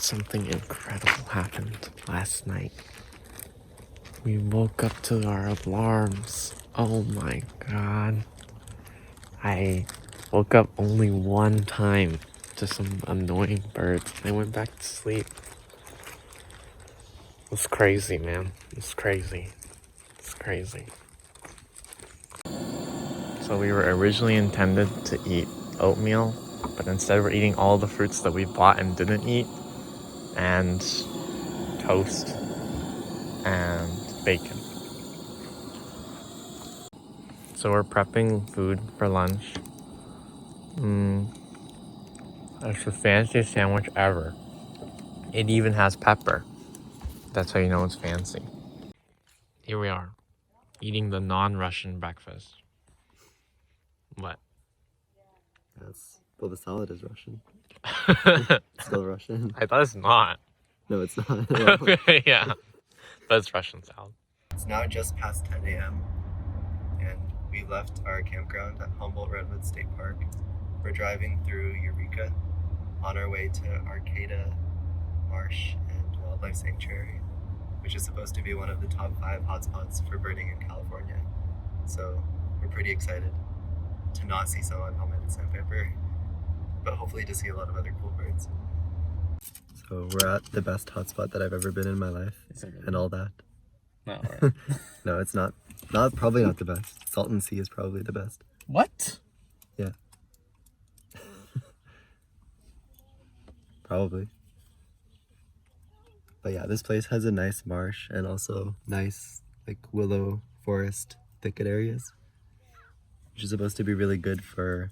Something incredible happened last night. We woke up to our alarms. Oh my god. I woke up only one time to some annoying birds. I went back to sleep. It's crazy, man. It's crazy. It's crazy. So we were originally intended to eat oatmeal, but instead we're eating all the fruits that we bought and didn't eat, and toast and bacon. So we're prepping food for lunch. It's the fanciest sandwich ever. It even has pepper. That's how you know it's fancy. Here we are, eating the non-Russian breakfast. What? Yes. Well, the salad is Russian. It's still Russian. I thought it's not. No, it's not. Okay, yeah. But it's Russian salad. It's now just past 10 a.m. and we've left our campground at Humboldt Redwoods State Park. We're driving through Eureka on our way to Arcata Marsh and Wildlife Sanctuary, which is supposed to be one of the top 5 hotspots for birding in California. So we're pretty excited to not see some unhelmeted sandpiper, but hopefully to see a lot of other cool birds. So we're at the best hotspot that I've ever been in my life, and all that. No, right. No, it's not. Probably not the best. Salton Sea is probably the best. What? Yeah. Probably. But yeah, this place has a nice marsh and also nice like willow forest thicket areas, which is supposed to be really good for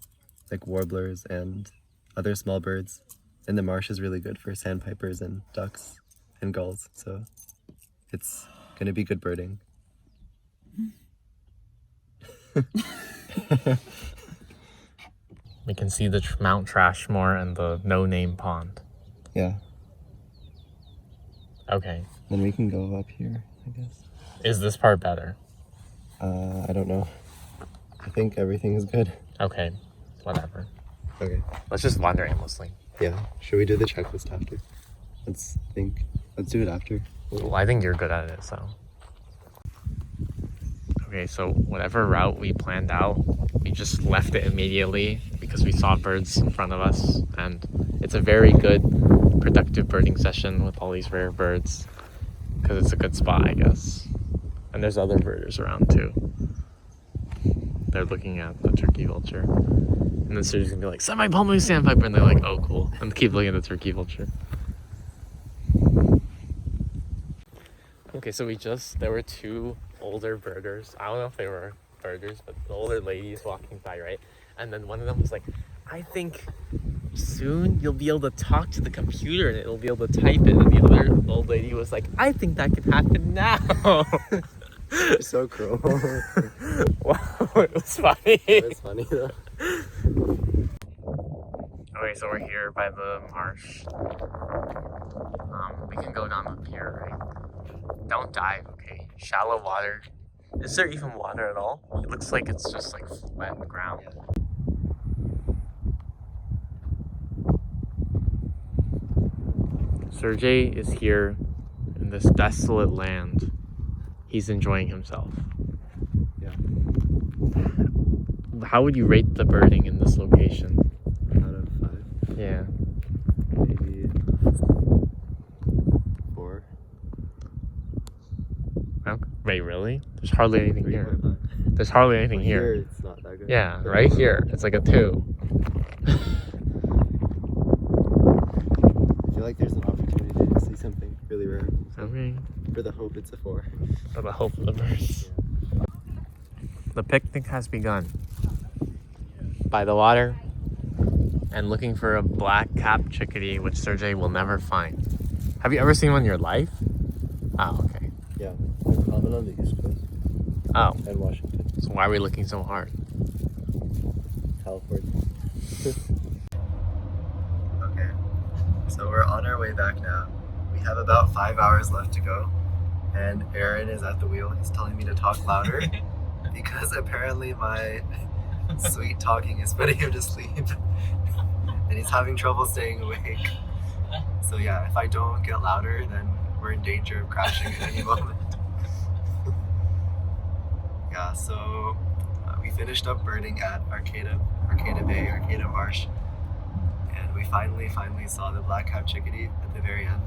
like warblers and other small birds. And the marsh is really good for sandpipers and ducks and gulls. So it's gonna be good birding. We can see the Mount Trashmore and the no-name pond. Yeah. Okay. Then we can go up here, I guess. Is this part better? I don't know. I think everything is good. Okay. Whatever. Okay. Let's just wander aimlessly. Yeah. Should we do the checklist after? Let's do it after. Well, I think you're good at it, so. Okay, so whatever route we planned out, we just left it immediately because we saw birds in front of us, and it's a very good, productive birding session with all these rare birds because it's a good spot, I guess. And there's other birders around too. They're looking at the turkey vulture, and then Sergio's gonna be like, semi-palmetto sandpiper, and they're like, oh cool, and keep looking at the turkey vulture. Okay, so there were 2 older birders. I don't know if they were birders, but the older ladies walking by, right? And then one of them was like, I think soon you'll be able to talk to the computer and it'll be able to type it. And the other old lady was like, I think that could happen now. You're so cruel. Wow, it was funny. It was funny though. Okay, so we're here by the marsh. We can go down up here, right? Don't dive, okay? Shallow water. Is there even water at all? It looks like it's just like flat ground. Sergey is here in this desolate land. He's enjoying himself. Yeah. How would you rate the birding in this location? Out of 5? Yeah. Maybe 4. Okay. Wait, really? There's hardly anything here. 3.5. There's hardly anything here. It's not that good. Yeah, right here. It's like a 2. I feel like there's an opportunity to see something really rare. So Okay. for the hope, it's a 4. For the hope of the birds. Yeah. The picnic has begun. By the water and looking for a black-capped chickadee, which Sergey will never find. Have you ever seen one in your life? Oh, okay. Yeah. They're common on the East Coast Oh, and Washington. so why are we looking so hard? California. Okay. So we're on our way back now. We have about 5 hours left to go. And Aaron is at the wheel. He's telling me to talk louder because apparently my sweet talking is putting him to sleep. And he's having trouble staying awake. So yeah, if I don't get louder, then we're in danger of crashing at any moment. Yeah, so we finished up birding at Arcata Bay, Arcata Marsh, and we finally saw the black-capped chickadee at the very end.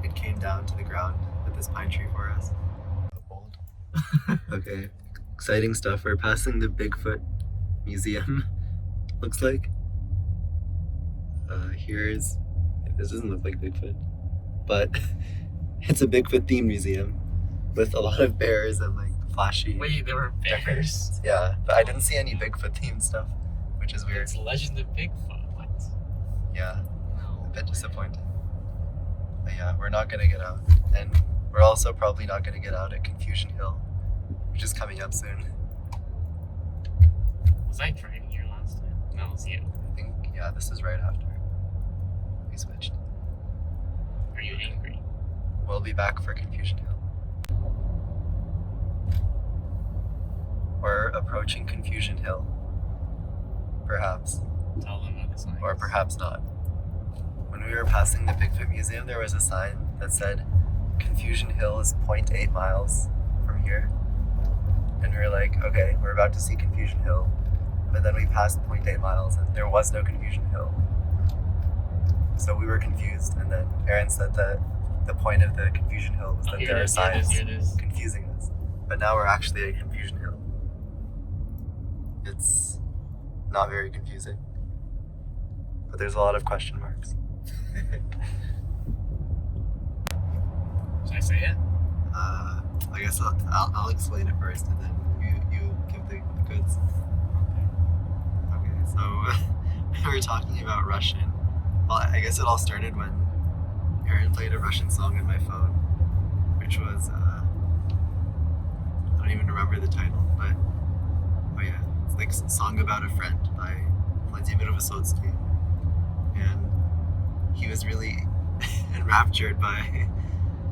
It came down to the ground with this pine tree for us. Bold. Okay, exciting stuff. We're passing the Bigfoot Museum, looks like. This doesn't look like Bigfoot, but it's a Bigfoot themed museum with a lot of bears and like flashy. Wait, there were bears? Yeah, but I didn't see any Bigfoot themed stuff, which is weird. It's Legend of Bigfoot. What? Yeah, No. a bit disappointing. But yeah, we're not gonna get out, and we're also probably not gonna get out at Confusion Hill, which is coming up soon. Was I driving here last time? No, it was you. I think, yeah, this is right after we switched. Are you angry? We'll be back for Confusion Hill. We're approaching Confusion Hill. Perhaps. Tell them about the sign. Or perhaps not. When we were passing the Bigfoot Museum, there was a sign that said Confusion Hill is 0.8 miles from here. And we were like, okay, we're about to see Confusion Hill. But then we passed 0.8 miles and there was no Confusion Hill. So we were confused, and then Aaron said that the point of the Confusion Hill was that there are signs confusing us. But now we're actually at Confusion Hill. It's not very confusing, but there's a lot of question marks. Should I say it? I guess I'll explain it first, and then you give the goods. Okay, so we were talking about Russian. Well, I guess it all started when Aaron played a Russian song on my phone, which was, I don't even remember the title, but, oh yeah, it's like Song About a Friend by Vladimir Vysotsky. And he was really enraptured by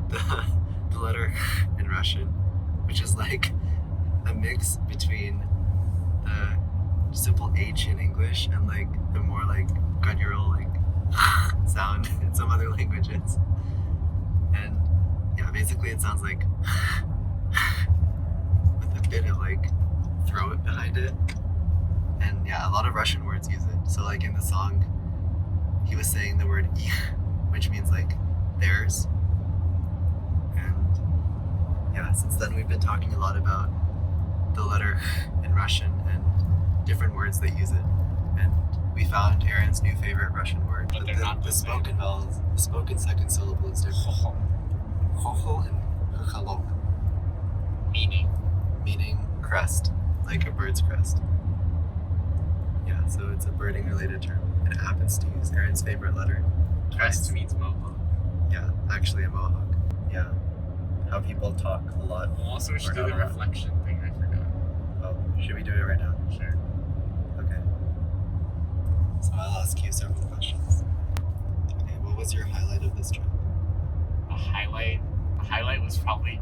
the letter in Russian, which is like a mix between the simple H in English and like the more like guttural like sound in some other languages. And yeah, basically it sounds like with a bit of like throat behind it. And yeah, a lot of Russian words use it. So like in the song, he was saying the word ich, which means like theirs. And yeah, since then we've been talking a lot about the letter in Russian and different words that use it. And we found Aaron's new favorite Russian word. But they're not the spoken vowels, the spoken second syllable is different. Chochol and chocholok. Meaning crest, like a bird's crest. Yeah, so it's a birding related term, and it happens to use Aaron's favorite letter. Crest means mohawk. Yeah, actually a mohawk. Yeah, how people talk a lot. Also, we should Or do not the a lot. reflection thing. I forgot. Oh, should we do it right now? Sure. Okay. So I'll ask you several questions. Okay, what was your highlight of this trip? A highlight was probably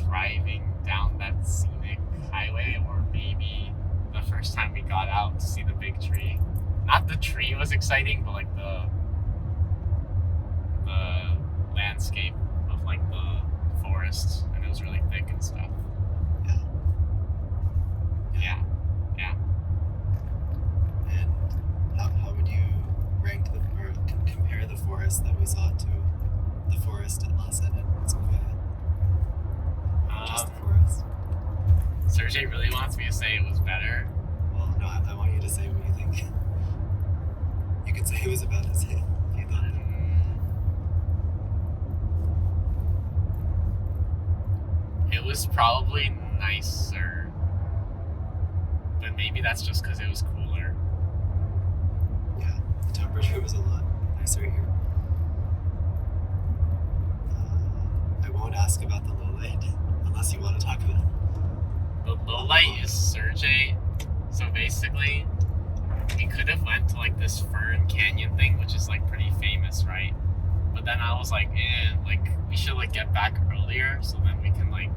driving down that scenic highway, or maybe the first time we got out to see the big tree. Not the tree was exciting, but like the landscape of like the forest, and it was really thick and stuff. Yeah. And how would you rank or compare the forest that we saw to the forest in Lassen and Sofia? Just the forest. Sergey really wants me to say it was better. Well, no, I want you to say what you think. You could say it was about as if you thought that. It was probably nicer, but maybe that's just because it was cooler. Yeah, the temperature was a lot nicer here. I won't ask about the low light unless you want to talk about it. The low light is Sergey, so basically we could have went to like this Fern Canyon thing, which is like pretty famous, right? But then I was like, like we should like get back earlier so then we can like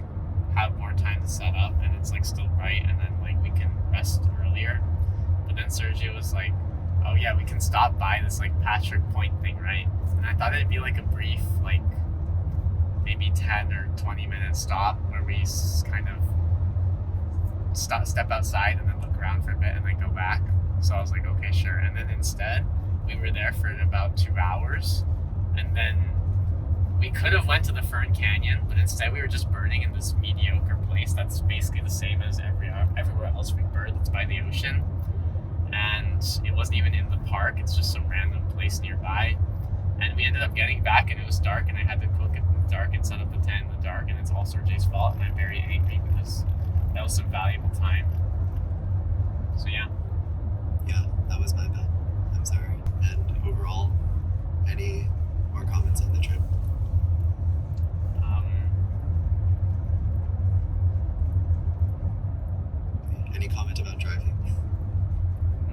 have more time to set up and it's like still bright and then like we can rest earlier. But then Sergey was like, oh yeah, we can stop by this like Patrick Point thing, right? And I thought it'd be like a brief, like maybe 10 or 20-minute stop where we kind of step outside and then look around for a bit and then go back. So I was like, okay, sure. And then instead, we were there for about 2 hours, and then we could have went to the Fern Canyon, but instead we were just birding in this mediocre place that's basically the same as everywhere else we bird. It's by the ocean, and it wasn't even in the park. It's just some random place nearby. And we ended up getting back, and it was dark, and I had to cook it in the dark and set up the tent in the dark, and it's all Sergey's fault, and I'm very angry because that was some valuable time. So yeah. Yeah, that was my bad. I'm sorry. And overall, any more comments on the trip? Any comment about driving?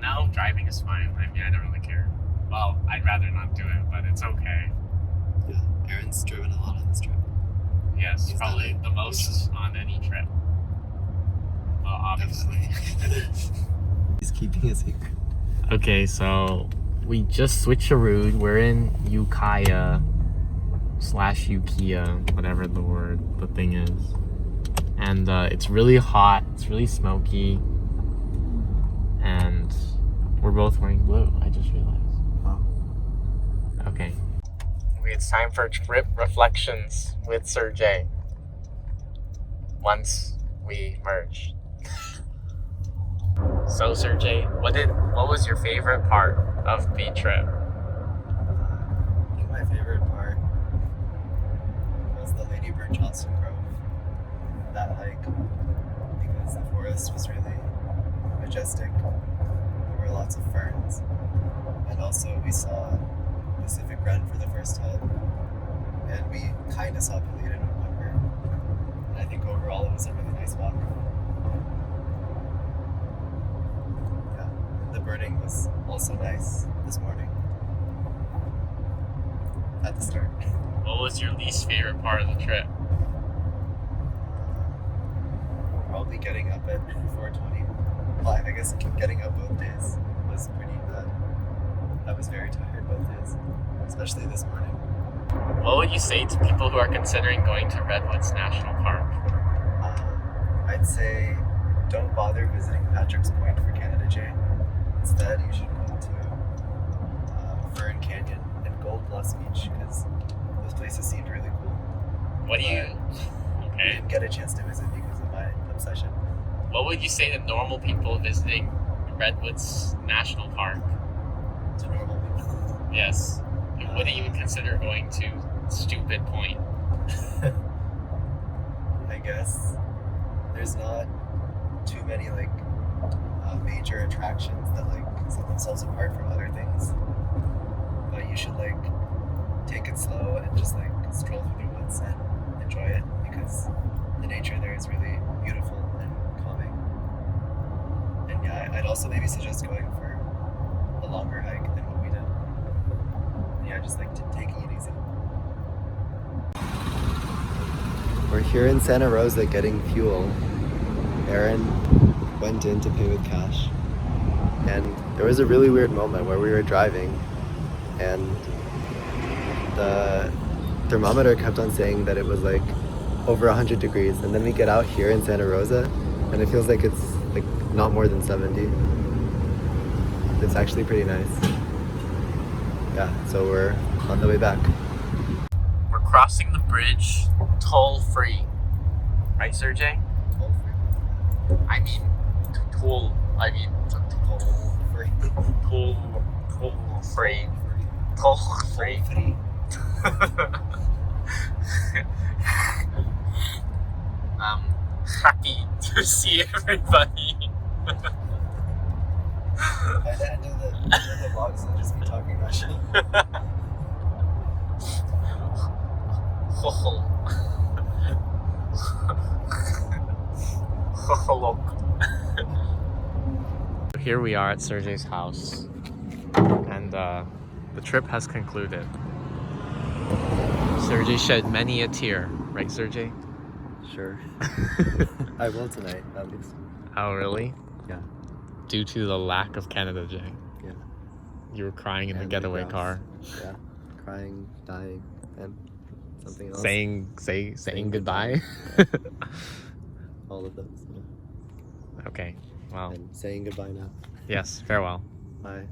No, driving is fine. I mean, I don't really care. Well, I'd rather not do it, but it's okay. Yeah, Aaron's driven a lot on this trip. Yes, He's probably done the most on any trip. Well, obviously. He's keeping a secret. Okay, so we just switcherooed. We're in Ukiah/Ukiah, whatever the thing is. And it's really hot, it's really smoky, and we're both wearing blue, I just realized. Oh. Okay. It's time for trip reflections with Sergey. Once we merge. So Sergey, what was your favorite part of the trip? I think my favorite part was the Lady Bird Johnston Grove. That hike, because the forest was really majestic. There were lots of ferns, and also we saw Pacific wren for the first time, and we kind of saw pileated woodpecker. And I think overall it was a really nice walk. Yeah, and the birding was also nice this morning at the start. What was your least favorite part of the trip? Probably getting up at 4:20. Well, I guess getting up both days was pretty bad. I was very tired both days, especially this morning. What would you say to people who are considering going to Redwoods National Park? I'd say don't bother visiting Patrick's Point for Canada Jay. Instead, you should go to Fern Canyon and Gold Bluffs Beach, because those places seemed really cool. What do you... I Okay. didn't get a chance to visit because of my obsession. What would you say to normal people visiting Redwoods National Park? To normal people. Yes. And would you even consider going to Stupid Point? I guess there's not too many major attractions that set themselves apart from other things. But you should take it slow and just stroll through the woods and enjoy it, because the nature there is really beautiful and calming. And yeah, I'd also maybe suggest going for a longer hike than what we did. And yeah, just taking it easy. We're here in Santa Rosa getting fuel. Aaron went in to pay with cash, and there was a really weird moment where we were driving and the thermometer kept on saying that it was over 100 degrees, and then we get out here in Santa Rosa and it feels like it's not more than 70. It's actually pretty nice. Yeah, so we're on the way back. We're crossing the bridge toll free. Right, Sergey? Toll free. I mean, toll free. Toll free. Toll free. Happy to see everybody. By the end of the vlogs, I'll just be talking Russian. Here we are at Sergey's house, and the trip has concluded. Sergey shed many a tear, right, Sergey? Sure. I will tonight, at least. Oh, really? Yeah. Due to the lack of Canada Jay. Yeah. You were crying in the And getaway grouse. car. Yeah, crying, dying, and something else. Saying goodbye. All of those. Yeah. Okay. Well, And saying goodbye now. yes, farewell. Bye.